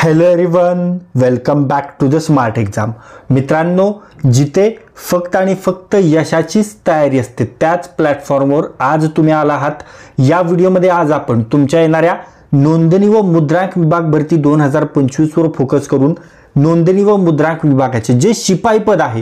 Hello everyone, welcome back to the smart exam. मित्रांनो, जिथे फक्त आणि फक्त यशाचीच तयारी असते त्याच प्लॅटफॉर्मवर आज तुम्ही आला आहात. या व्हिडिओमध्ये आज आपण तुमच्या येणाऱ्या नोंदणी व मुद्रांक विभाग भरती 2025 वर फोकस करून नोंदणी व मुद्रांक विभागाचे जे शिपाई पद आहे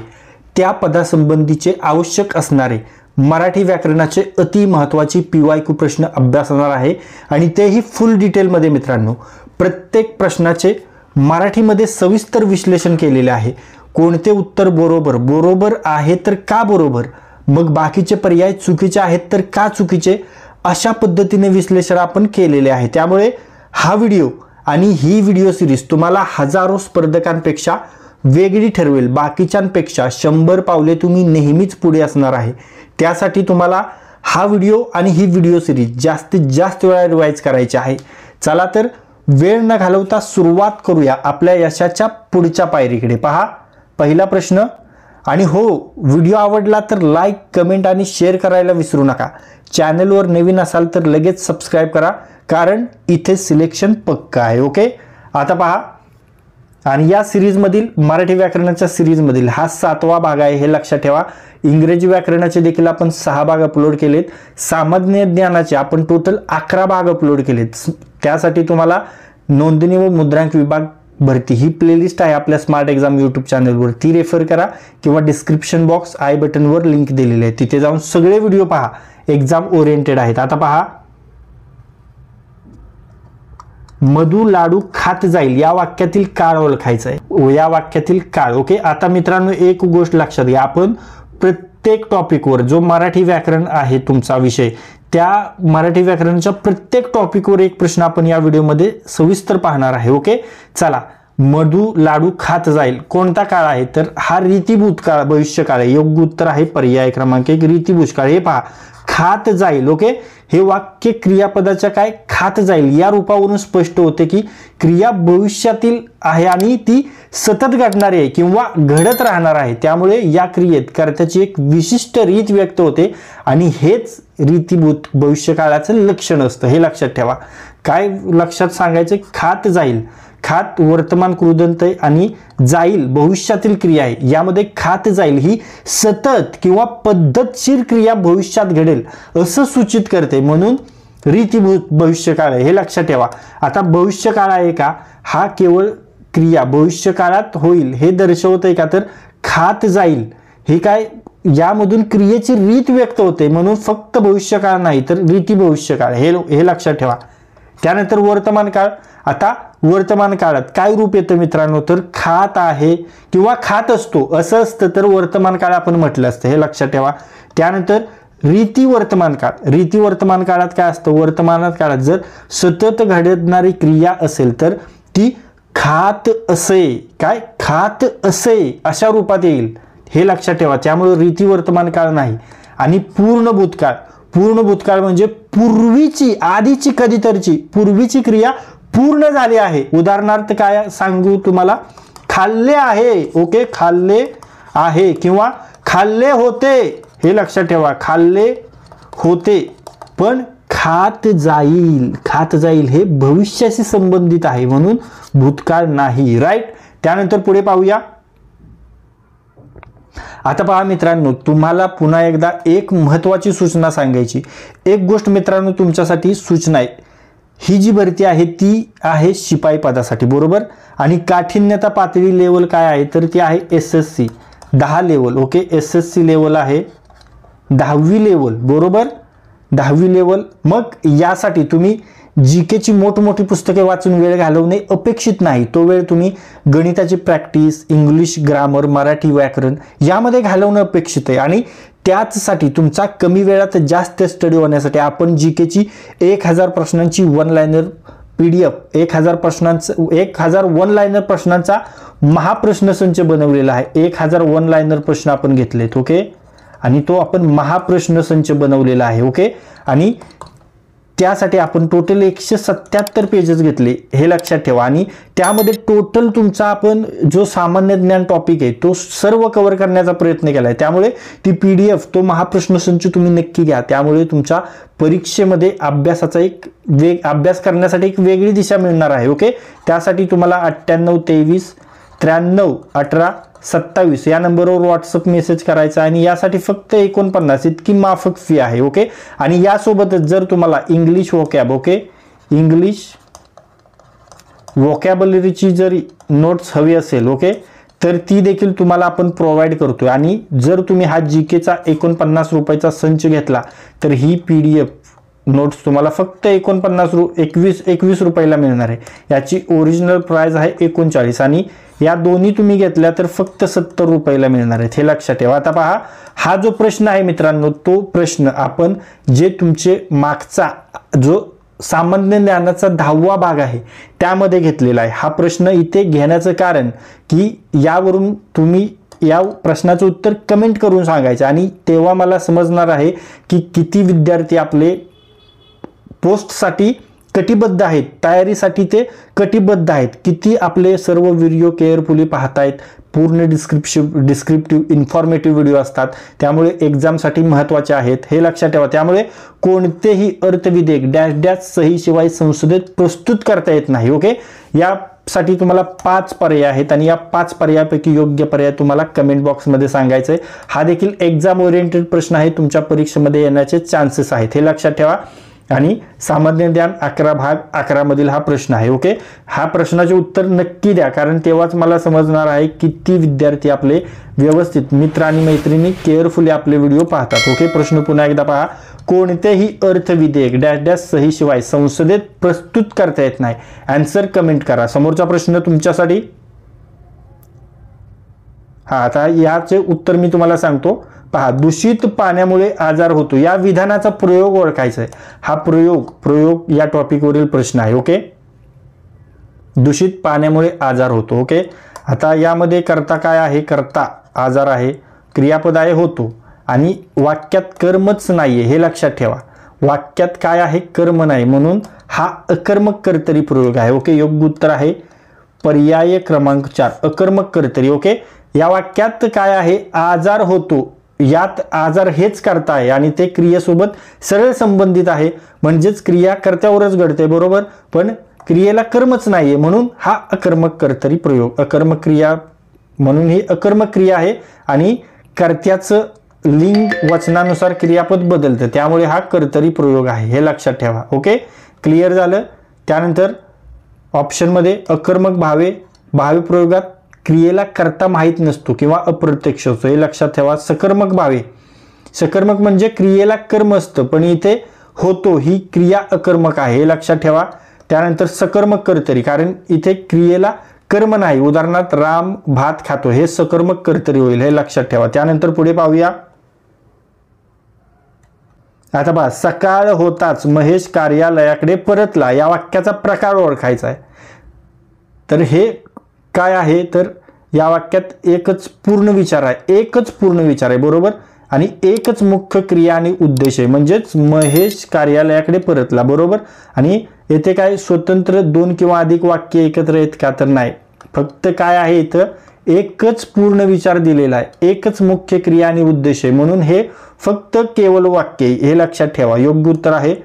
त्या पदासंबंधीचे आवश्यक असणारे मराठी व्याकरणाचे अति महत्त्वाची PYQ प्रश्न अभ्यासणार आहे आणि तेही फुल डिटेलमध्ये. मित्रांनो, प्रत्येक प्रश्नाचे मराठीमध्ये सविस्तर विश्लेषण केलेले आहे. कोणते उत्तर बरोबर आहे तर का बरोबर, मग बाकीचे पर्याय चुकीचे आहेत तर का चुकीचे, अशा पद्धतीने विश्लेषण आपण केलेले आहे. त्यामुळे हा व्हिडिओ आणि ही व्हिडिओ सिरीज तुम्हाला हजारो स्पर्धकांपेक्षा वेगळी ठरवेल. बाकीच्यांपेक्षा 100 पावले तुम्ही नेहमीच पुढे असणार आहे. त्यासाठी तुम्हाला हा व्हिडिओ आणि ही व्हिडिओ सिरीज जास्तीत जास्त वेळा रिवाइज करायची आहे. चला तर वेळ न घालवता सुरुवात करूया आपल्या यशाच्या पुढच्या पायरीकडे. पहा, पहिला प्रश्न. आणि हो, व्हिडिओ आवडला तर लाईक, कमेंट आणि शेअर करायला विसरू नका. चॅनलवर नवीन असाल तर लगेच सबस्क्राईब करा, कारण इथे सिलेक्शन पक्का आहे. ओके, आता पहा. आणि या सिरीजमधील मराठी व्याकरणाच्या सिरीजमधील हा 7वा भाग आहे, हे लक्षात ठेवा. इंग्रजी व्याकरणाचे देखील आपण 6 भाग अपलोड केलेत. सामान्य ज्ञानाचे आपण टोटल 11 भाग अपलोड केलेत. त्यासाठी तुम्हाला नोंदणी व मुद्रांक विभाग भरती ही प्लेलिस्ट आहे आपल्या स्मार्ट एक्झाम यूट्यूब चॅनलवर, ती रेफर करा किंवा डिस्क्रिप्शन बॉक्स आय बटनवर लिंक दिलेली आहे, तिथे जाऊन सगळे व्हिडिओ पहा. एक्झाम ओरिएंटेड आहेत. आता पहा, मधु लाडू खात जाईल या वाक्यातील काळ ओळखायचं आहे. या वाक्यातील काळ. ओके, आता मित्रांनो एक गोष्ट लक्षात घ्या, आपण प्रत्येक टॉपिकवर जो मराठी व्याकरण आहे तुमचा विषय, त्या मराठी व्याकरणाच्या प्रत्येक टॉपिकवर एक प्रश्न आपण या व्हिडिओमध्ये सविस्तर पाहणार आहे. ओके, चला. मधु लाडू खात जाईल कोणता काळ आहे तर हा रीतिभूत काळ, भविष्य काळ आहे. योग्य उत्तर आहे पर्याय क्रमांक 1 रीतिभूत काळ. हे पहा, खात जाईल. ओके, हे वाक्य क्रियापदाच्या काय खात जाईल या रूपावरून स्पष्ट होते की क्रिया भविष्यातील आहे आणि ती सतत घडणारी आहे किंवा घडत राहणार आहे. त्यामुळे या क्रियेत कर्त्याची एक विशिष्ट रीत व्यक्त होते आणि हेच रीतिभूत भविष्यकाळाचं लक्षण असतं. हे लक्षात ठेवा. काय लक्षात सांगायचं, खात जाईल. खात वर्तमान कृदंत आणि जाईल भविष्यातील क्रिया आहे. यामध्ये खात जाईल ही सतत किंवा पद्धतशीर क्रिया भविष्यात घडेल असं सूचित करते, म्हणून रीतिभूत भविष्यकाळ आहे. हे लक्षात ठेवा. आता भविष्यकाळ आहे का, हा केवळ क्रिया भविष्यकाळात होईल हे दर्शवत आहे का, तर खात जाईल हे काय, यामधून क्रियेची रीत व्यक्त होते, म्हणून फक्त भविष्यकाळ नाही तर रीती भविष्यकाळ, हे लक्षात ठेवा. त्यानंतर वर्तमान काळ. आता वर्तमान काळात काय रूप येतं मित्रांनो, तर खात आहे किंवा खात असतो असं असतं तर वर्तमान काळ आपण म्हटलं असतं. हे लक्षात ठेवा. त्यानंतर रीती वर्तमान काळ. रीती वर्तमान काळात काय असतं, वर्तमान काळात जर सतत घडणारी क्रिया असेल तर ती खात असे, काय खात असे अशा रूपात येईल. हे लक्षात ठेवा. त्यामुळे रीती वर्तमान काळ नाही. आणि पूर्ण भूतकाळ. पूर्ण भूतकाळ म्हणजे पूर्वीची, आधीची, कधीतरची पूर्वीची क्रिया पूर्ण झाली आहे. उदाहरणार्थ काय सांगू तुम्हाला, खाल्ले आहे. ओके, खाल्ले आहे किंवा खाल्ले होते. हे लक्षात ठेवा, खाल्ले होते. पण खात जाईल, खात जाईल हे भविष्याशी संबंधित आहे, म्हणून भूतकाळ नाही. राईट. त्यानंतर पुढे पाहूया. आता पहा मित्रांनो, तुम्हाला पुन्हा एकदा एक महत्त्वाची सूचना सांगायची. एक गोष्ट मित्रांनो तुमच्यासाठी सूचना आहे, ही जी भरती आहे ती आहे शिपाई पदासाठी, बरोबर. आणि काठिण्यता पातळी लेवल काय आहे तर ती आहे SSC 10 level. Okay, SSC level आहे 10वी लेवल, बरोबर, 10वी लेवल. मग यासाठी तुम्ही GKची मोठमोठी पुस्तके वाचून वेळ घालवणे अपेक्षित नाही. तो वेळ तुम्ही गणिताची प्रॅक्टिस, इंग्लिश ग्रामर, मराठी व्याकरण यामध्ये घालवणं अपेक्षित आहे. आणि त्याचसाठी तुमचा कमी वेळात जास्त स्टडी होण्यासाठी आपण GKची 1000 प्रश्नांची one liner PDF, 1000 one liner प्रश्नांचा महाप्रश्नसंच बनवलेला आहे. 1000 वन लायनर प्रश्न आपण घेतलेत. ओके, आणि तो आपण महाप्रश्नसंच बनवलेला आहे. ओके, आणि त्यासाठी आपण टोटल 177 पेजेस घेतले, हे लक्षात ठेवा. आणि त्यामध्ये टोटल तुमचा आपण जो सामान्य ज्ञान टॉपिक आहे तो सर्व कव्हर करण्याचा प्रयत्न केला आहे. त्यामुळे ती PDF, तो महाप्रश्नसंच तुम्ही नक्की घ्या. त्यामुळे तुमच्या परीक्षेमध्ये अभ्यासाचा अभ्यास करण्यासाठी एक वेगळी दिशा मिळणार आहे. ओके, त्यासाठी तुम्हाला 98 23 93 18 27 या नंबरवर व्हॉट्सअप मेसेज करायचा आणि यासाठी फक्त 49 इतकी माफक फी आहे. ओके, आणि यासोबतच जर तुम्हाला इंग्लिश वोकॅबलरीची जर नोट्स हवी असेल, ओके, तर ती देखील तुम्हाला आपण प्रोव्हाइड करतोय. आणि जर तुम्ही हा GKचा 49 रुपयाचा संच घेतला तर ही PDF नोट्स तुम्हाला फक्त 21 रुपयाला मिळणार आहे. याची ओरिजिनल प्राइस आहे 39 आणि या दोन्ही तुम्ही घेतल्या तर फक्त 70 रुपयाला मिळणार आहेत, हे लक्षात ठेवा. आता पहा, हा जो प्रश्न आहे मित्रांनो, तो प्रश्न आपण जे तुमचे मागचा जो सामान्य ज्ञानाचा 10वा भाग आहे त्यामध्ये घेतलेला आहे. हा प्रश्न इथे घेण्याचं कारण की यावरून तुम्ही या प्रश्नाचं उत्तर कमेंट करून सांगायचं आणि तेव्हा मला समजणार आहे की किती विद्यार्थी आपले पोस्टसाठी कटिबद्ध आहेत, तयारीसाठी ते कटिबद्ध आहेत, किती आपले सर्व व्हिडिओ केअरफुली पाहतायत. पूर्ण डिस्क्रिप्टिव्ह इन्फॉर्मेटिव्ह व्हिडिओ असतात, त्यामुळे एक्झामसाठी महत्त्वाचे आहेत, हे लक्षात ठेवा. त्यामुळे कोणतेही अर्थविधेयक डॅश सहीशिवाय संसदेत प्रस्तुत करता येत नाही. ओके, यासाठी तुम्हाला 5 पर्याय आहेत आणि या 5 पर्यायापैकी योग्य पर्याय तुम्हाला कमेंट बॉक्समध्ये सांगायचं आहे. हा देखील एक्झाम ओरिएंटेड प्रश्न आहे, तुमच्या परीक्षेमध्ये येण्याचे चान्सेस आहेत, हे लक्षात ठेवा. आणि सामान्य ज्ञान 11 भाग 11 मधील हा प्रश्न आहे. ओके, हा प्रश्नाचे उत्तर नक्की द्या, कारण तेव्हाच मला समजणार आहे किती विद्यार्थी आपले व्यवस्थित मित्र आणि मैत्रिणी केअरफुली आपले व्हिडिओ पाहतात. ओके, प्रश्न पुन्हा एकदा पहा. कोणतेही अर्थविधेयक डॅश सहीशिवाय संसदेत प्रस्तुत करता येत नाही. आन्सर कमेंट करा. समोरचा प्रश्न तुमच्यासाठी. आता याचे उत्तर मी तुम्हाला सांगतो. पहा, दूषित पाण्यामुळे आजार होतो या विधानाचा प्रयोग ओळखायचा आहे. हा प्रयोग या टॉपिकवरील प्रश्न आहे. ओके, दूषित पाण्यामुळे आजार होतो. ओके, आता यामध्ये कर्ता काय आहे? कर्ता आजार आहे, क्रियापद आहे होतो आणि वाक्यात कर्मच नाहीये, हे लक्षात ठेवा. वाक्यात काय आहे? कर्म नाही, म्हणून हा अकर्मक कर्तरी प्रयोग आहे. ओके, योग्य उत्तर आहे पर्याय क्रमांक 4 अकर्मक कर्तरी. ओके, या वाक्यात काय आहे? आजार होतो, यात आजार हेच कर्ता आहे आणि ते क्रियेसोबत सरळ संबंधित आहे, म्हणजेच क्रिया कर्त्यावरच घडते, बरोबर, पण क्रियेला कर्मच नाहीये, म्हणून हा अकर्मक कर्तरी प्रयोग. अकर्मक क्रिया म्हणून ही अकर्मक क्रिया आहे आणि कर्त्याचं लिंग वचनानुसार क्रियापद बदलतं, त्यामुळे हा कर्तरी प्रयोग आहे, हे लक्षात ठेवा. ओके, क्लिअर झालं. त्यानंतर ऑप्शनमध्ये अकर्मक भावे प्रयोगात क्रियेला कर्ता माहीत नसतो किंवा अप्रत्यक्ष असतो, हे लक्षात ठेवा. सकर्मक भावे, सकर्मक म्हणजे क्रियेला कर्म असतं, पण इथे होतो ही क्रिया अकर्मक आहे, हे लक्षात ठेवा. त्यानंतर सकर्मक कर्तरी, कारण इथे क्रियेला कर्म नाही, उदाहरणार्थ राम भात खातो, हे सकर्मक कर्तरी होईल, हे लक्षात ठेवा. त्यानंतर पुढे पाहूया. आता पहा, सकाळ होताच महेश कार्यालयाकडे परतला या वाक्याचा प्रकार ओळखायचा आहे. तर हे काय आहे? तर या वाक्यात एकच पूर्ण विचार आहे, बरोबर, आणि एकच मुख्य क्रिया आणि उद्देश आहे, म्हणजेच महेश कार्यालयाकडे परतला, बरोबर. आणि येथे काय स्वतंत्र 2 किंवा अधिक वाक्य एकत्र आहेत का? तर नाही, फक्त काय आहे इथं एकच पूर्ण विचार दिलेला आहे, एकच मुख्य क्रिया आणि उद्देश आहे, म्हणून हे फक्त केवळ वाक्य, हे लक्षात ठेवा. योग्य उत्तर आहे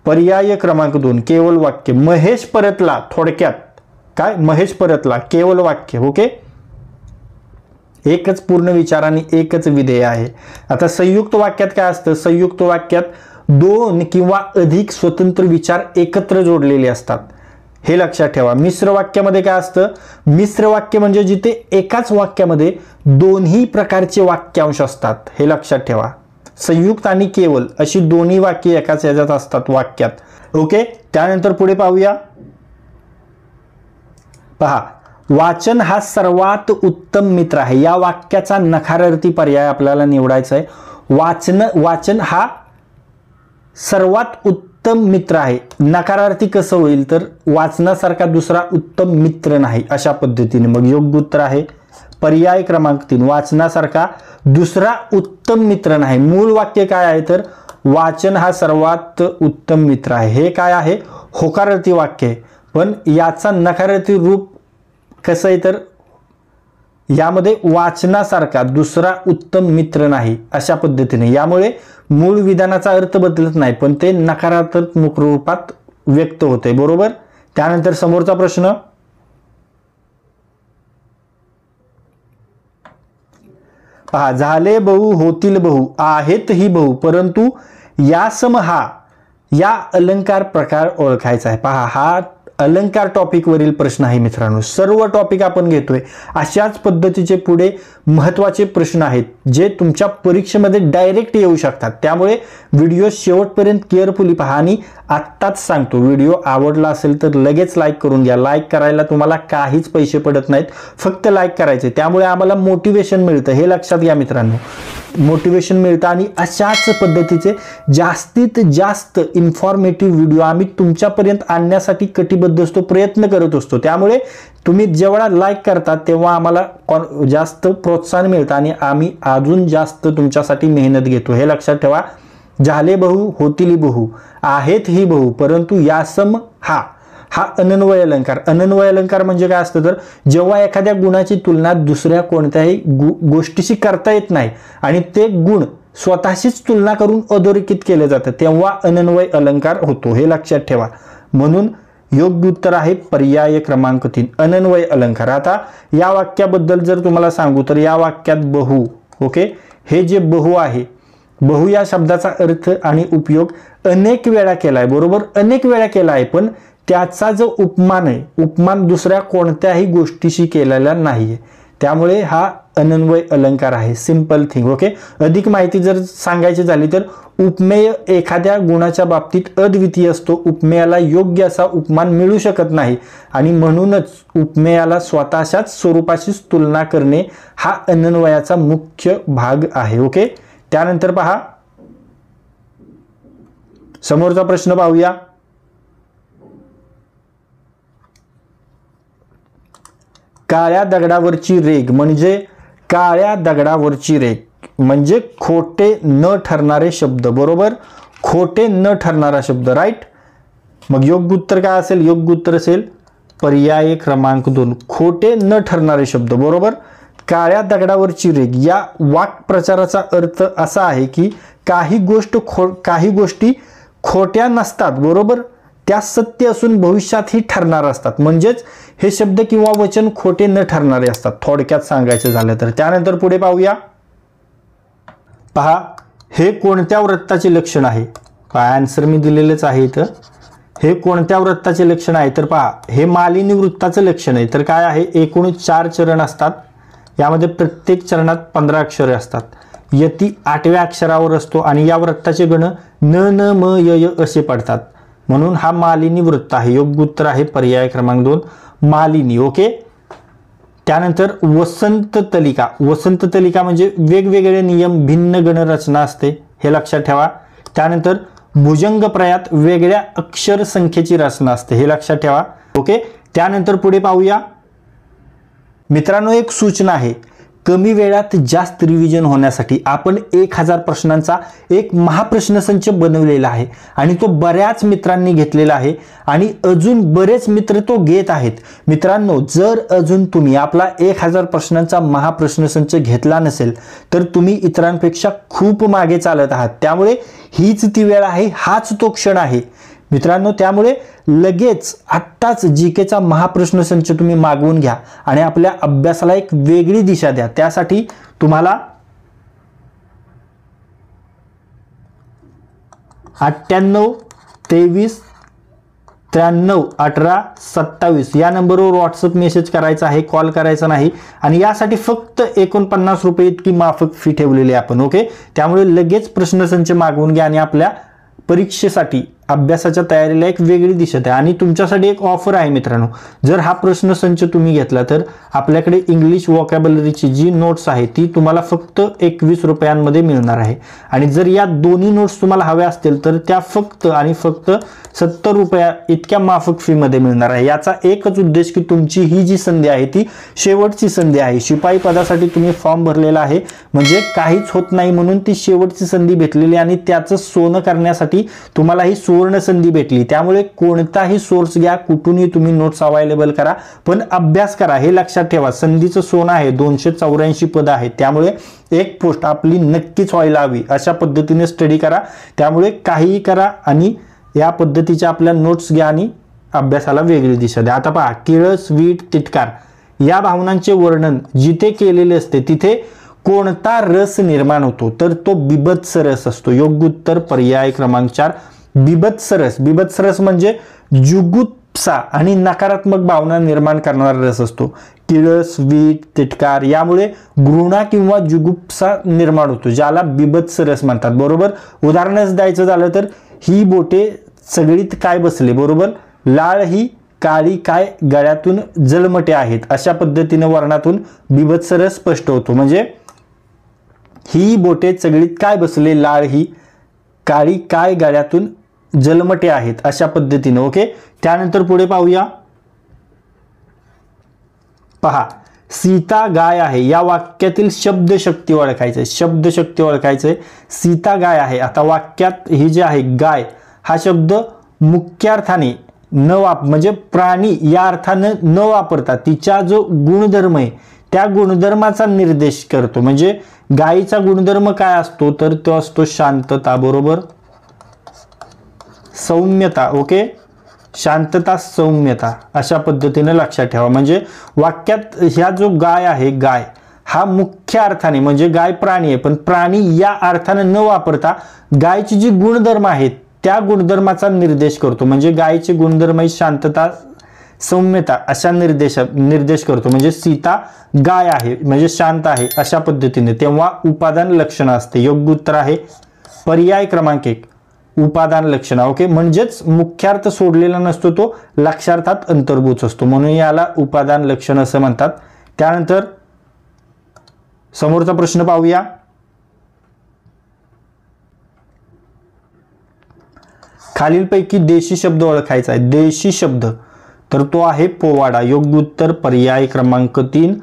पर्याय क्रमांक 2 केवळ वाक्य. महेश परतला, थोडक्यात काय? महेश परतला, केवळ वाक्य. ओके, एकच पूर्ण विचार आणि एकच विधेय आहे. आता संयुक्त वाक्यात काय असतं? संयुक्त वाक्यात 2 किंवा अधिक स्वतंत्र विचार एकत्र जोडलेले असतात, हे लक्षात ठेवा. मिश्र वाक्यामध्ये काय असतं? मिश्र वाक्य म्हणजे जिथे एकाच वाक्यामध्ये दोन्ही प्रकारचे वाक्यांश असतात, हे लक्षात ठेवा. संयुक्त आणि केवळ अशी दोन्ही वाक्ये एकाच याच्यात असतात वाक्यात. ओके, त्यानंतर पुढे पाहूया. पहा, वाचन हा सर्वात उत्तम मित्र आहे या वाक्याचा नकारार्थी पर्याय आपल्याला निवडायचा आहे. वाचन हा सर्वात उत्तम मित्र आहे. नकारार्थी कसं होईल? तर वाचनासारखा दुसरा उत्तम मित्र नाही, अशा पद्धतीने. मग योग्य उत्तर आहे पर्याय क्रमांक 3 वाचनासारखा दुसरा उत्तम मित्र नाही. मूळ वाक्य काय आहे? तर वाचन हा सर्वात उत्तम मित्र आहे. हे काय आहे? होकारार्थी वाक्य आहे, पण याचा नकारार्थी रूप कसं आहे तर यामध्ये वाचनासारखा दुसरा उत्तम मित्र नाही अशा पद्धतीने. यामुळे मूळ विधानाचा अर्थ बदलत नाही, पण ते नकारात्मक रूपात व्यक्त होते. बरोबर. त्यानंतर समोरचा प्रश्न, पहा, झाले बहु होतील बहु आहेतही बहु परंतु यासम हा या अलंकार प्रकार ओळखायचा आहे. पहा, हा अलंकार टॉपिक वरील प्रश्न आहे मित्रांनो. सर्व टॉपिक आपण घेतोय. अशाच पद्धतीचे पुढे महत्त्वाचे प्रश्न आहेत जे तुमच्या परीक्षेमध्ये डायरेक्ट येऊ शकतात. त्यामुळे व्हिडिओ शेवटपर्यंत केअरफुली पहा. आणि आत्ताच सांगतो, व्हिडिओ आवडला असेल तर लगेच लाईक करून घ्या. लाईक करायला तुम्हाला काहीच पैसे पडत नाहीत, फक्त लाईक करायचे. त्यामुळे आम्हाला मोटिवेशन मिळतं, हे लक्षात घ्या मित्रांनो. मोटिवेशन मिळतं आणि अशाच पद्धतीचे जास्तीत जास्त इन्फॉर्मेटिव्ह व्हिडिओ आम्ही तुमच्यापर्यंत आणण्यासाठी कटिबद्ध असतो, प्रयत्न करत असतो. त्यामुळे तुम्ही जेवढा लाईक करता तेव्हा आम्हाला जास्त प्रोत्साहन मिळतं आणि आम्ही अजून जास्त तुमच्यासाठी मेहनत घेतो, हे लक्षात ठेवा. झाले बहु होतील बहु आहेत ही बहु परंतु यासम हा अनन्वय अलंकार. अनन्वय अलंकार म्हणजे काय असतं तर जेव्हा एखाद्या गुणाची तुलना दुसऱ्या कोणत्याही गोष्टीशी करता येत नाही आणि ते गुण स्वतःशीच तुलना करून अधोरेखित केले जातं, तेव्हा अनन्वय अलंकार होतो, हे लक्षात ठेवा. म्हणून योग्य उत्तर आहे पर्याय क्रमांक 3, अनन्वय अलंकार. आता या वाक्याबद्दल जर तुम्हाला सांगू तर या वाक्यात बहु, ओके, हे जे बहु आहे, बहु या शब्दाचा अर्थ आणि उपयोग अनेक वेळा केलाय. बरोबर, अनेक वेळा केला आहे, पण त्याचा जो उपमान आहे, उपमान दुसऱ्या कोणत्याही गोष्टीशी केलेला नाहीये. त्यामुळे हा अनन्वय अलंकार आहे. Simple thing. ओके. अधिक माहिती जर सांगायची झाली तर उपमेय एखाद्या गुणाच्या बाबतीत अद्वितीय असतो. उपमेयाला योग्य असा उपमान मिळू शकत नाही आणि म्हणूनच उपमेयाला स्वतःच्याच स्वरूपाशीच तुलना करणे हा अनन्वयाचा मुख्य भाग आहे. ओके. त्यानंतर पहा, समोरचा प्रश्न पाहूया. काळ्या दगडावरची रेघ म्हणजे काळ्या दगडावरची रेघ म्हणजे खोटे न ठरणारे शब्द. बरोबर, खोटे न ठरणारा शब्द. राईट. मग योग्य उत्तर काय असेल? योग्य उत्तर असेल पर्याय क्रमांक 2, खोटे न ठरणारे शब्द. बरोबर. काळ्या दगडावरची रेघ या वाक्प्रचाराचा अर्थ असा आहे की काही गोष्टी खोट्या नसतात. बरोबर, त्या सत्य असून भविष्यातही ठरणार असतात. म्हणजेच हे शब्द किंवा वचन खोटे न ठरणारे असतात, थोडक्यात सांगायचं झालं तर. त्यानंतर पुढे पाहूया. पहा, हे कोणत्या वृत्ताचे लक्षण आहे? आन्सर मी दिलेलेच आहे इथं. हे कोणत्या वृत्ताचे लक्षण आहे तर पहा, हे मालिनी वृत्ताचं लक्षण आहे. तर काय आहे? एकूण 4 चरण असतात. यामध्ये प्रत्येक चरणात 15 अक्षरे असतात. यती 8व्या अक्षरावर असतो आणि या वृत्ताचे गण न न म य य असे पडतात. म्हणून हा मालिनी वृत्त आहे. योग्य उत्तर आहे पर्याय क्रमांक 2, मालिनी. ओके. त्यानंतर वसंत तलिका. वसंत तलिका म्हणजे वेगवेगळे नियम, भिन्न गणरचना असते, हे लक्षात ठेवा. त्यानंतर भुजंगप्रयात वेगळ्या अक्षर संख्येची रचना असते, हे लक्षात ठेवा. ओके. त्यानंतर पुढे पाहूया मित्रांनो. एक सूचना आहे, कमी वेळात जास्त रिव्हिजन होण्यासाठी आपण 1000 प्रश्नांचा एक महाप्रश्नसंच बनवलेला आहे आणि तो बऱ्याच मित्रांनी घेतलेला आहे आणि अजून बरेच मित्र तो घेत आहेत. मित्रांनो, जर अजून तुम्ही आपला 1000 प्रश्नांचा महाप्रश्नसंच घेतला नसेल तर तुम्ही इतरांपेक्षा खूप मागे चालत आहात. त्यामुळे हीच ती वेळ आहे, हाच तो क्षण आहे मित्रांनो. त्यामुळे लगेच आत्ताच जीकेचा महाप्रश्नसंच तुम्ही मागवून घ्या आणि आपल्या अभ्यासाला एक वेगळी दिशा द्या. त्यासाठी तुम्हाला 98 23 93 18 27 या नंबरवर व्हॉट्सअप मेसेज करायचा आहे, कॉल करायचा नाही. आणि यासाठी फक्त 49 रुपये इतकी माफक फी ठेवलेली आहे आपण. ओके. त्यामुळे लगेच प्रश्नसंच मागवून घ्या आणि आपल्या परीक्षेसाठी अभ्यासाच्या तयारीला एक वेगळी दिशा आहे. आणि तुमच्यासाठी एक ऑफर आहे मित्रांनो, जर हा प्रश्नसंच तुम्ही घेतला तर आपल्याकडे इंग्लिश वोकॅब्युलरीची जी नोट्स आहे ती तुम्हाला फक्त 21 रुपयांमध्ये मिळणार आहे. आणि जर या दोन्ही नोट्स तुम्हाला हव्या असतील तर त्या फक्त आणि फक्त 70 रुपया इतक्या माफक फीमध्ये मिळणार आहे. याचा एकच उद्देश की तुमची ही जी संधी आहे ती शेवटची संधी आहे. शिपाई पदासाठी तुम्ही फॉर्म भरलेला आहे, म्हणजे काहीच होत नाही म्हणून ती शेवटची संधी भेटलेली आणि त्याचं सोनं करण्यासाठी तुम्हाला ही सुवर्ण संधी भेटली. त्यामुळे कोणताही सोर्स घ्या, कुठूनही तुम्ही नोट्स अवेलेबल करा, पण अभ्यास करा. हे लक्षात ठेवा, संधीचं सोनं आहे. 284 पद आहेत, त्यामुळे एक पोस्ट आपली नक्कीच व्हायला हवी. अशा पद्धतीने स्टडी करा. त्यामुळे काहीही करा आणि या पद्धतीच्या आपल्या नोट्स घ्या आणि अभ्यासाला वेगळी दिशा द्या. आता पहा, किळस, वीट, तिटकार या भावनांचे वर्णन जिथे केलेले असते तिथे कोणता रस निर्माण होतो, तर तो बिभत्स रस असतो. योग्य उत्तर पर्याय क्रमांक 4 बिभत्स रस. बिभत्स रस म्हणजे जुगुप्सा आणि नकारात्मक भावना निर्माण करणारा रस असतो. किळस, वीट, तिटकार यामुळे घृणा किंवा जुगुप्सा निर्माण होतो, ज्याला बिभत्स रस म्हणतात. बरोबर. उदाहरणच द्यायचं झालं तर ही बोटे सगळीत काय बसले. बरोबर. लाळ ही काळी काय गळ्यातून जलमटे आहेत. अशा पद्धतीने वर्णातून बिभत्स रस स्पष्ट होतो. म्हणजे ही बोटे सगळीत काय बसले, लाळ ही काळी काय गळ्यातून जलमटे आहेत, अशा पद्धतीने. ओके. त्यानंतर पुढे पाहूया. पहा, सीता गाय आहे या वाक्यातील शब्दशक्ती ओळखायचे. शब्दशक्ती ओळखायचे. सीता गाय आहे. आता वाक्यात ही जी आहे गाय हा शब्द मुख्यार्थाने म्हणजे प्राणी या अर्थाने न वापरता तिचा जो गुणधर्म आहे त्या गुणधर्माचा निर्देश करतो. म्हणजे गायीचा गुणधर्म काय असतो, तर तो असतो शांतता. बरोबर. सौम्यता. ओके. शांतता, सौम्यता अशा पद्धतीने लक्षात ठेवा. म्हणजे वाक्यात ह्या जो गाय आहे, गाय हा मुख्य अर्थाने म्हणजे गाय प्राणी आहे, पण प्राणी या अर्थाने न वापरता गायची जी गुणधर्म आहेत त्या गुणधर्माचा निर्देश करतो. म्हणजे गायचे गुणधर्म शांतता, सौम्यता अशा निर्देश करतो. म्हणजे सीता गाय आहे म्हणजे शांत आहे अशा पद्धतीने. तेव्हा उपादान लक्षण असते. योग्य उत्तर आहे पर्याय क्रमांक 1 उपादान लक्षण. ओके. म्हणजेच मुख्यार्थ सोडलेला नसतो, तो लक्षार्थात अंतर्भूत असतो, म्हणून याला उपादान लक्षण असं म्हणतात. त्यानंतर समोरचा प्रश्न पाहूया. खालीलपैकी देशी शब्द ओळखायचा आहे. देशी शब्द तर तो आहे पोवाडा. योग्य उत्तर पर्याय क्रमांक 3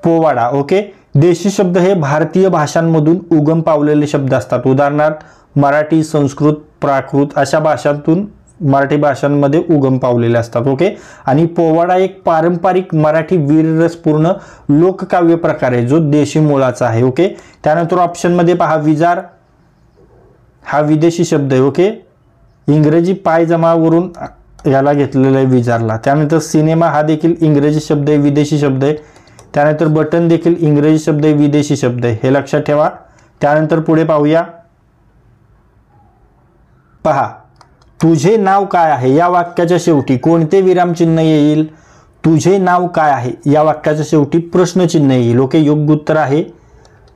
पोवाडा. ओके. देशी शब्द हे भारतीय भाषांमधून उगम पावलेले शब्द असतात. उदाहरणार्थ मराठी, संस्कृत, प्राकृत अशा भाषांतून मराठी भाषांमध्ये उगम पावलेले असतात. ओके. आणि पोवाडा एक पारंपरिक मराठी वीररसपूर्ण लोककाव्य प्रकार आहे जो देशी मुळाचा आहे. ओके. त्यानंतर ऑप्शनमध्ये पहा, विजार हा विदेशी शब्द आहे. ओके. इंग्रजी पायजमावरून याला घेतलेलं आहे विजारला. त्यानंतर सिनेमा हा देखील इंग्रजी शब्द आहे, विदेशी शब्द आहे. त्यानंतर बटन देखील इंग्रजी शब्द आहे, विदेशी शब्द आहे, हे लक्षात ठेवा. त्यानंतर पुढे पाहूया. पहा, तुझे नाव काय आहे या वाक्याच्या शेवटी कोणते विरामचिन्ह येईल. तुझे नाव काय आहे या वाक्याच्या शेवटी प्रश्नचिन्ह येईल. ओके. योग्य उत्तर आहे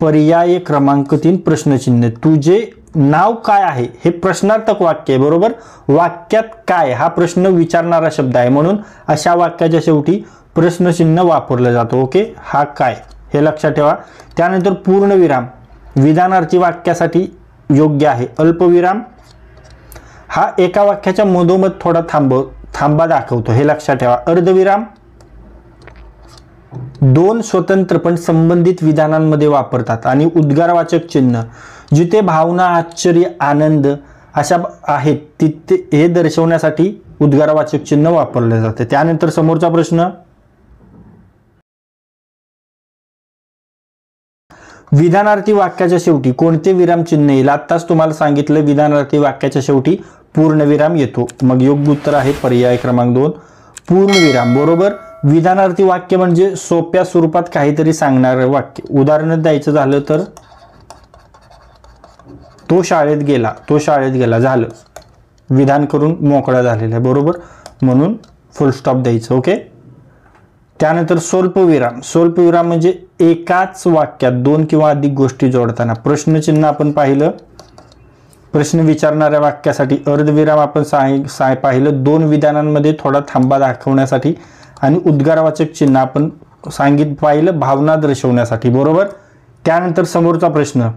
पर्याय क्रमांक 3 प्रश्नचिन्ह. तुझे नाव काय आहे हे प्रश्नार्थक वाक्य आहे. बरोबर. वाक्यात काय हा प्रश्न विचारणारा शब्द आहे, म्हणून अशा वाक्याच्या शेवटी प्रश्नचिन्ह वापरलं जातं. ओके. हा काय हे लक्षात ठेवा. त्यानंतर पूर्णविराम विधानार्थी वाक्यासाठी योग्य आहे. अल्पविराम हा एका वाक्याच्या मधोमध थोडा थांबा दाखवतो, हे लक्षात ठेवा. अर्धविराम दोन स्वतंत्र पण संबंधित विधानांमध्ये वापरतात. आणि उद्गारवाचक चिन्ह जिथे भावना, आश्चर्य, आनंद अशा आहेत तिथे हे दर्शवण्यासाठी उद्गारवाचक चिन्ह वापरले जाते. त्यानंतर समोरचा प्रश्न, विधानार्थी वाक्याच्या शेवटी कोणते विराम चिन्ह येईल. आत्ताच तुम्हाला सांगितलं विधानार्थी वाक्याच्या शेवटी पूर्णविराम येतो. मग योग्य उत्तर आहे पर्याय क्रमांक 2 पूर्णविराम. बरोबर. विधानार्थी वाक्य म्हणजे सोप्या स्वरूपात काहीतरी सांगणारे वाक्य. उदाहरण द्यायचं झालं तर तो शाळेत गेला झालं, विधान करून मोकळा झालेला आहे. बरोबर. म्हणून फुल स्टॉप द्यायचं. ओके. त्यानंतर स्वल्पविराम म्हणजे एकाच वाक्यात दोन किंवा अधिक गोष्टी जोडताना. प्रश्नचिन्ह आपण पाहिलं प्रश्न विचारणाऱ्या वाक्यासाठी अर्धविराम आपण पाहिलं 2 विधानांमध्ये थोडा थांबा दाखवण्यासाठी आणि उद्गारवाचक चिन्ह आपण पाहिलं भावना दर्शवण्यासाठी, बरोबर. त्यानंतर समोरचा प्रश्न,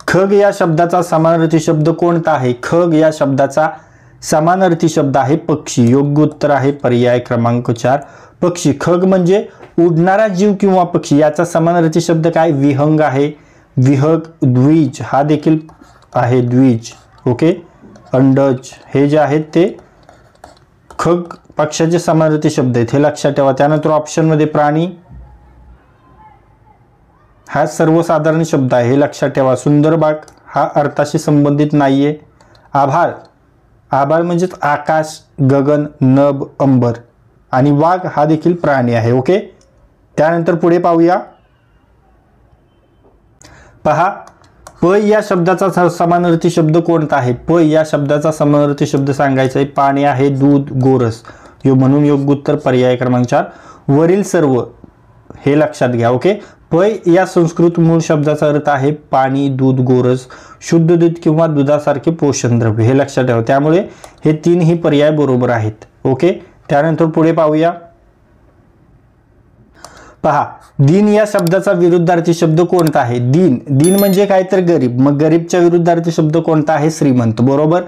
खग या शब्दाचा समानार्थी शब्द कोणता आहे? खग या शब्दाचा समानार्थी शब्द आहे पक्षी. योग्य उत्तर आहे पर्याय क्रमांक 4 पक्षी. खग म्हणजे उडणारा जीव किंवा पक्षी. याचा समानार्थी शब्द काय? विहंग आहे. विहग. द्विज हा देखील आहे द्विज. ओके. अंडज हे जे आहेत ते खग पक्षाचे समानार्थी शब्द आहेत, हे लक्षात ठेवा. त्यानंतर ऑप्शनमध्ये प्राणी हा सर्वसाधारण शब्द आहे, हे लक्षात ठेवा. सुंदर बाग हा अर्थाशी संबंधित नाहीये. आभाळ, आभाळ म्हणजेच आकाश, गगन, नभ, अंबर. आणि वाघ हा देखील प्राणी आहे. ओके. त्यानंतर पुढे पाहूया. पहा, प या शब्दाचा समानार्थी शब्द कोणता आहे? प या शब्दाचा समानार्थी शब्द सांगायचा आहे. पाणी आहे, दूध, गोरस. म्हणून योग्य उत्तर पर्याय क्रमांक 4 वरील सर्व, हे लक्षात घ्या. ओके. प या संस्कृत मूळ शब्दाचा अर्थ आहे पाणी, दूध, गोरस, शुद्ध दूध किंवा दुधासारखे पोषण द्रव्य, हे लक्षात ठेवा. त्यामुळे हे 3ही पर्याय बरोबर आहेत. ओके. त्यानंतर पुढे पाहूया. पहा, दीन या शब्दाचा विरुद्धार्थी शब्द कोणता आहे? दीन, दीन म्हणजे काय तर गरीब. मग गरीबच्या विरुद्धार्थी शब्द कोणता आहे? श्रीमंत, बरोबर.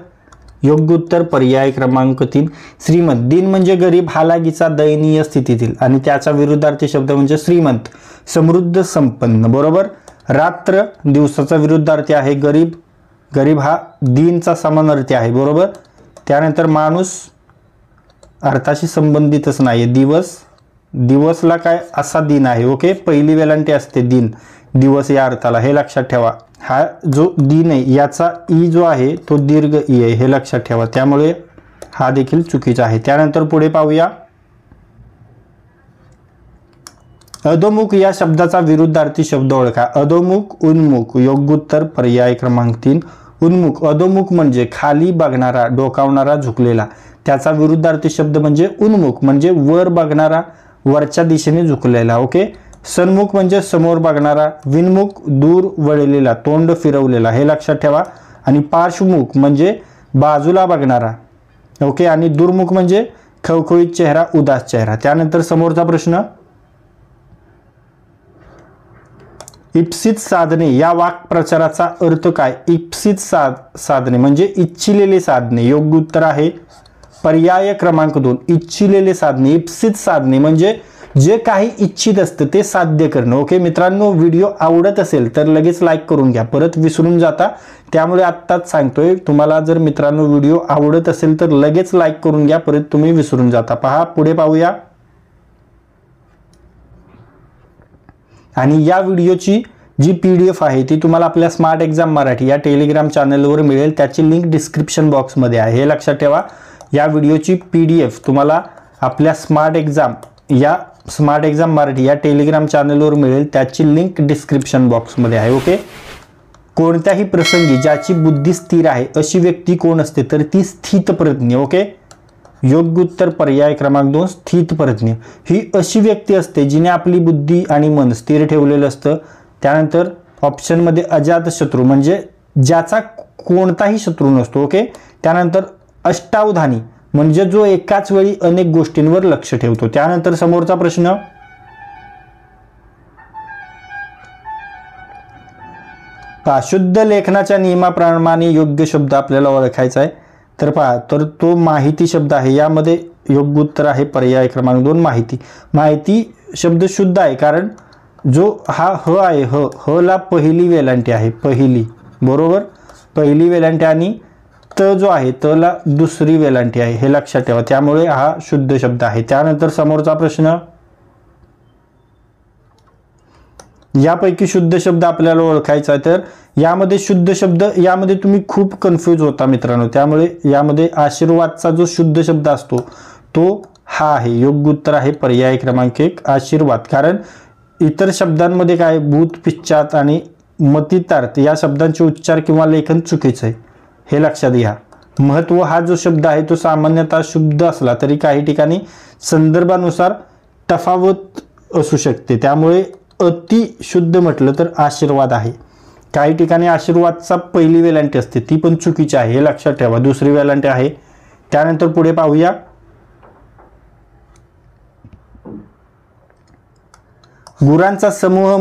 योग्य उत्तर पर्याय क्रमांक 3 श्रीमंत. दीन म्हणजे गरीब, हालाकीचा, दयनीय स्थितीतील, आणि त्याचा विरुद्धार्थी शब्द म्हणजे श्रीमंत, समृद्ध, संपन्न, बरोबर. रात्र दिवसाचा विरुद्धार्थी आहे गरीब. गरीब हा दीनचा समानार्थी आहे, बरोबर. त्यानंतर माणूस अर्थाशी संबंधितच नाही. दिवस, दिवसला काय असा दिन आहे. ओके. पहिली वेलांटी असते दिन, दिवस या अर्थाला, हे लक्षात ठेवा. हा जो दिन आहे याचा ई जो आहे तो दीर्घ ई आहे, हे लक्षात ठेवा. त्यामुळे हा देखील चुकीचा आहे. त्यानंतर पुढे पाहूया. अधोमुख या शब्दाचा विरुद्धार्थी शब्द ओळखा. अधोमुख, उन्मुख. योग्य उत्तर पर्याय क्रमांक 3 उन्मुख. अधोमुख म्हणजे खाली बघणारा, डोकावणारा, झुकलेला. त्याचा विरुद्धार्थी शब्द म्हणजे उन्मुख, म्हणजे वर बघणारा, वरच्या दिशेने झुकलेला. ओके. सन्मुख म्हणजे समोर बघणारा. विन्मुख दूर वळलेला, तोंड फिरवलेला, हे लक्षात ठेवा. आणि पार्श्वमुख म्हणजे बाजूला बघणारा. ओके. आणि दुर्मुख म्हणजे खवखवीत चेहरा, उदास चेहरा. त्यानंतर समोरचा प्रश्न, इप्सित साधने या वाक्प्रचाराचा अर्थ काय? इप्सित साधने म्हणजे इच्छिलेले साधने. योग्य उत्तर आहे पर्याय क्रमांक 2 इच्छिलेले साधने. इप्सित साधने म्हणजे जे काही इच्छित असतं ते साध्य करणं. ओके मित्रांनो, व्हिडिओ आवडत असेल तर लगेच लाईक करून घ्या, परत विसरून जाता. त्यामुळे आत्ताच सांगतोय, तुम्हाला जर मित्रांनो व्हिडिओ आवडत असेल तर लगेच लाईक करून घ्या, परत तुम्ही विसरून जाता. पहा, पुढे पाहूया. आणि या व्हिडिओची जी PDF आहे ती तुम्हाला आपल्या स्मार्ट एक्झाम मराठी या टेलिग्राम चॅनलवर मिळेल. त्याची लिंक डिस्क्रिप्शन बॉक्समध्ये आहे, हे लक्षात ठेवा. या व्हिडिओची PDF तुम्हाला आपल्या स्मार्ट एक्झाम मराठी या टेलिग्राम चॅनलवर मिळेल. त्याची लिंक डिस्क्रिप्शन बॉक्समध्ये आहे. ओके. कोणत्याही प्रसंगी ज्याची बुद्धी स्थिर आहे अशी व्यक्ती कोण असते? तर ती स्थितप्रज्ञ. ओके. योग्य उत्तर पर्याय क्रमांक 2 स्थितप्रज्ञ. ही अशी व्यक्ती असते जिने आपली बुद्धी आणि मन स्थिर ठेवलेलं असतं. त्यानंतर ऑप्शनमध्ये अजातशत्रू म्हणजे ज्याचा कोणताही शत्रू नसतो. ओके. त्यानंतर अष्टावधानी म्हणजे जो एकाच वेळी अनेक गोष्टींवर लक्ष ठेवतो. त्यानंतर समोरचा प्रश्न, शुद्ध लेखनाच्या नियमाप्रमाणे योग्य शब्द आपल्याला ओळखायचा आहे. तर पहा, तर तो माहिती शब्द आहे. यामध्ये योग्य उत्तर आहे पर्याय क्रमांक 2 माहिती. माहिती शब्द शुद्ध आहे कारण जो हा ह आहे, ह ला पहिली वेलांटी आहे, पहिली, बरोबर. पहिली वेलांटी आणि त जो आहे त ला दुसरी वेलांटी आहे, हे लक्षात ठेवा. त्यामुळे हा शुद्ध शब्द आहे. त्यानंतर समोरचा प्रश्न, यापैकी शुद्ध शब्द आपल्याला ओळखायचा आहे. तर यामध्ये शुद्ध शब्द, यामध्ये तुम्ही खूप कन्फ्यूज होता मित्रांनो. त्यामुळे यामध्ये आशीर्वादचा जो शुद्ध शब्द असतो तो हा आहे. योग्य उत्तर आहे पर्याय क्रमांक 1 आशीर्वाद. कारण इतर शब्दांमध्ये काय भूत, पिच्चात आणि मतितार्थ या शब्दांचे उच्चार किंवा लेखन चुकीचं आहे, हे लक्षात घ्या. महत्व हा जो शब्द आहे तो सामान्यतः शुद्ध असला तरी काही ठिकाणी संदर्भानुसार तफावत असू शकते. त्यामुळे अति शुद्ध म्हटलं तर आशीर्वाद आहे. काही ठिकाणी आशीर्वादचा पहिली वेलांटी असते, ती पण चुकीची आहे, हे लक्षात ठेवा. दुसरी वेलांटी आहे. त्यानंतर पुढे पाहूया. गुरांचा समूह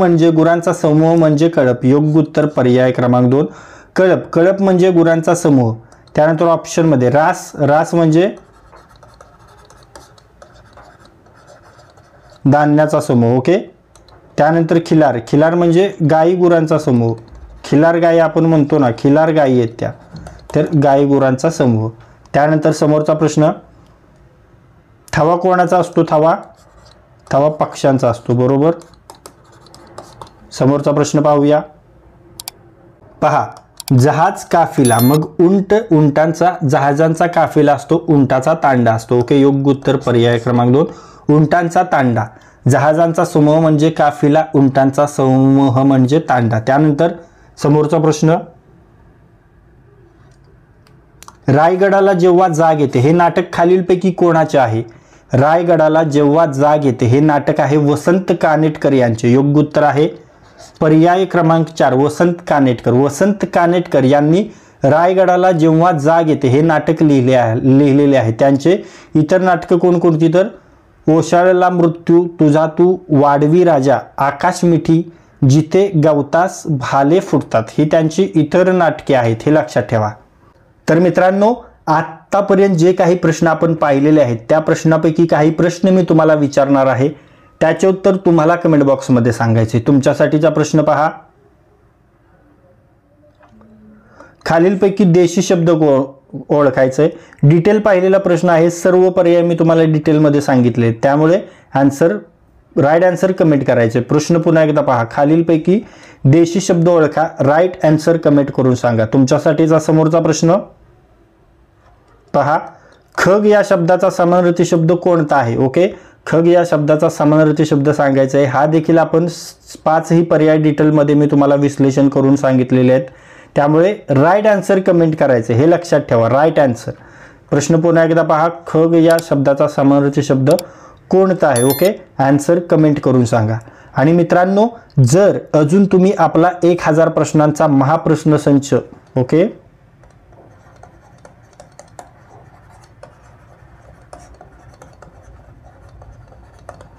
म्हणजे कळप. योग्य उत्तर पर्याय क्रमांक 2 कळप म्हणजे गुरांचा समूह. त्यानंतर ऑप्शन मध्ये रास म्हणजे धान्याचा समूह. ओके. त्यानंतर खिलार म्हणजे गाई गुरांचा समूह. खिलार गाई आपण म्हणतो ना, खिलार गाई आहेत त्या, तर गाई गुरांचा समूह. त्यानंतर समोरचा प्रश्न, थवा कोणाचा असतो? थवा पक्ष्यांचा असतो. बरोबर. समोरचा प्रश्न पाहूया. पहा, जहाज काफिला, मग उंटांचा, जहाजांचा काफिला असतो, उंटाचा तांडा असतो. ओके. योग्य उत्तर पर्याय क्रमांक 2 उंटांचा तांडा. जहाजांचा समूह म्हणजे काफिला, उंटांचा समूह म्हणजे तांडा. त्यानंतर समोरचा प्रश्न, रायगडाला जेव्हा जाग येते, हे नाटक खालीलपैकी कोणाचे आहे? रायगडाला जेव्हा जाग येते हे नाटक आहे वसंत कानेटकर यांचे. योग्य उत्तर आहे पर्याय क्रमांक 4 वसंत कानेटकर. वसंत कानेटकर यांनी रायगडाला जेव्हा जाग येते हे नाटक लिहिलेले आहे. त्यांचे इतर नाटकं कोणकोणती? तर ओशाळला मृत्यू, तुझा तू, वाढवी राजा, आकाश मिठी, जिथे गवतास भाले फुटतात, ही त्यांची इतर नाटके आहेत, हे लक्षात ठेवा. तर मित्रांनो, आतापर्यंत जे काही प्रश्न आपण पाहिलेले आहेत त्या प्रश्नापैकी काही प्रश्न मी तुम्हाला विचारणार आहे, त्याचे उत्तर तुम्हाला कमेंट बॉक्समध्ये सांगायचे. तुमच्यासाठीचा प्रश्न पहा. खालीलपैकी देशी शब्द ओळखायचे. डिटेल पाहिलेला प्रश्न आहे. सर्व पर्याय मी तुम्हाला डिटेलमध्ये सांगितले, त्यामुळे राईट आन्सर कमेंट करायचे. प्रश्न पुन्हा एकदा पहा. खालीलपैकी देशी शब्द ओळखा, राईट आन्सर कमेंट करून सांगा. तुमच्यासाठीचा समोरचा प्रश्न पहा. खग या शब्दाचा समानार्थी शब्द कोणता आहे? ओके. खग या शब्दाचा समानार्थी शब्द सांगायचा आहे. हा देखील आपण 5ही पर्याय डिटेलमध्ये मी तुम्हाला विश्लेषण करून सांगितलेले आहेत, त्यामुळे राईट आन्सर कमेंट करायचे, हे लक्षात ठेवा. Right answer. प्रश्न पुन्हा एकदा पहा. खग या शब्दाचा समानार्थी शब्द कोणता आहे? ओके. आन्सर कमेंट करून सांगा. आणि मित्रांनो, जर अजून तुम्ही आपला 1000 प्रश्नांचा महाप्रश्न संच ओके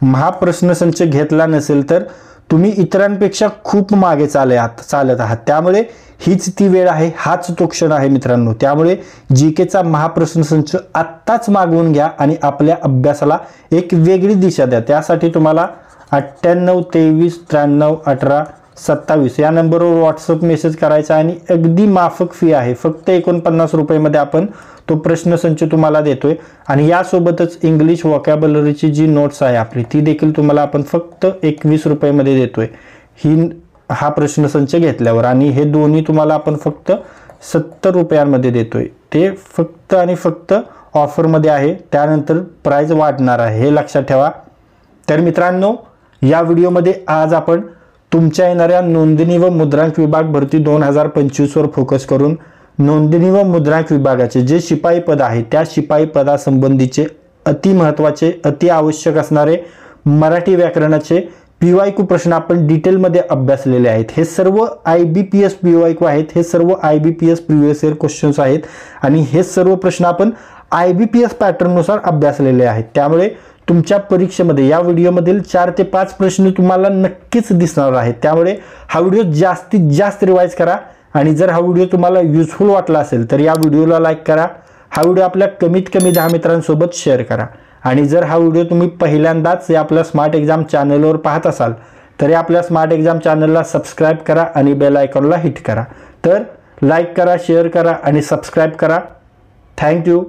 महाप्रश्न संच घेतला नसेल तर तुम्ही इतरांपेक्षा खूप मागे चालत आहात. त्यामुळे हीच ती वेळ आहे, हाच तो क्षण आहे मित्रांनो. त्यामुळे जीकेचा महाप्रश्न संच आत्ताच मागवून घ्या आणि आपल्या अभ्यासाला एक वेगळी दिशा द्या. त्यासाठी तुम्हाला 98 23 93 18 27 या नंबरवर व्हॉट्सअप मेसेज करायचा आणि अगदी माफक फी आहे. फक्त 49 रुपयामध्ये आपण तो प्रश्नसंच तुम्हाला देतोय आणि यासोबतच इंग्लिश व्होकॅब्युलरीची जी नोट्स आहे आपली ती देखील तुम्हाला आपण फक्त 21 रुपयामध्ये देतोय. हा प्रश्नसंच घेतल्यावर, आणि हे दोन्ही तुम्हाला आपण फक्त 70 रुपयांमध्ये देतोय. ते फक्त आणि फक्त ऑफरमध्ये आहे, त्यानंतर प्राइस वाढणार आहे, हे लक्षात ठेवा. तर मित्रांनो, या व्हिडिओमध्ये आज आपण तुमच्या येणाऱ्या नोंदणी व मुद्रांक विभाग भरती 2025 वर फोकस करून नोंदणी व मुद्रांक विभागाचे जे शिपाई पद आहे त्या शिपाई पदासंबंधीचे अति महत्त्वाचे, अति आवश्यक असणारे मराठी व्याकरणाचे PYQ प्रश्न आपण डिटेलमध्ये अभ्यासलेले आहेत. हे सर्व IBPS PYQ आहेत, हे सर्व IBPS प्रिव्हियस इयर क्वेश्चन्स आहेत आणि हे सर्व प्रश्न आपण IBPS पॅटर्ननुसार अभ्यासलेले आहेत. त्यामुळे तुमच्या परीक्षेमध्ये या व्हिडिओमधील 4 ते 5 प्रश्न तुम्हाला नक्कीच दिसणार आहेत. त्यामुळे हा व्हिडिओ जास्तीत जास्त रिवाइज करा आणि जर हा व्हिडिओ तुम्हाला युजफुल वाटला असेल तर या व्हिडिओला लाईक करा. हा व्हिडिओ आपल्या कमीत कमी 10 मित्रांसोबत शेअर करा. आणि जर हा व्हिडिओ तुम्ही पहिल्यांदाच या आपल्या स्मार्ट एक्झाम चॅनलवर पाहत असाल तर या आपल्या स्मार्ट एक्झाम चॅनलला सबस्क्राईब करा आणि बेल आयकॉनला हिट करा. तर लाईक करा, शेअर करा आणि सबस्क्राईब करा. थँक्यू.